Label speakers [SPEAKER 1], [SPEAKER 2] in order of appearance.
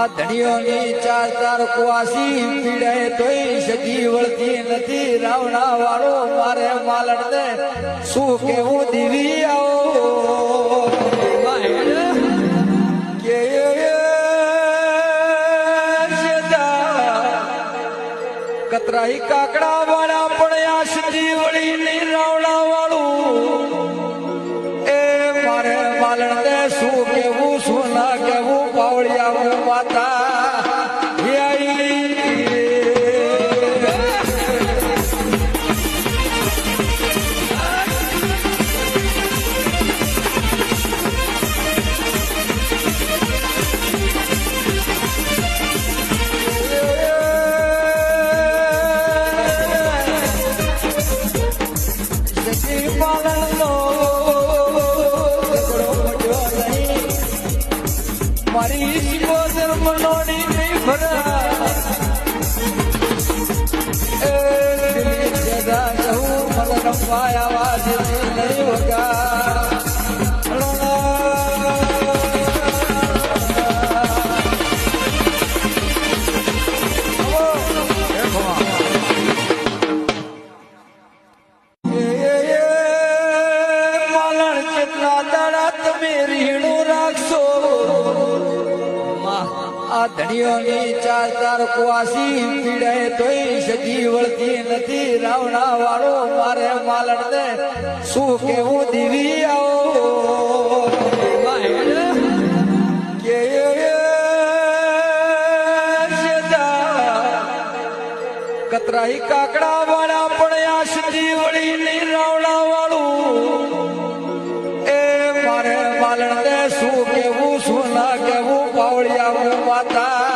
[SPEAKER 1] ધણીઓની ચાર ચાર કુવાસી પીડાય તોય સજી વળતી નથી રાવણા વાળો મારે માલણ ને શું કેવું દીવી આવો કે કતરાઈ કાકડા વાળા પડ્યા સજી વળી ની રાવણા વાળું એ મારે માલણ ને શું કેવું શું ના કેવું પાવડિયા માતા મારી શિવોદર મનોડી નહીં ભરા એ જગા જહું મન રમવાયા વાજ નહીં વગા માલણ કેટલા દાડા તમે રીણું રાખશો આ ધણીઓની ચાર ચાર કુવાસી પીડાય તોય સજી વળતી નથી રાવણા વાળો મારે માલણ ને શું કેવું દીવી આવો કે કતરાઈ કાકડા વાળા પડ્યા સજી વળી ની રાવણા વાળું એ મારે માલણ ને શું કેવું શું ના કેવું પાવડિયા માતા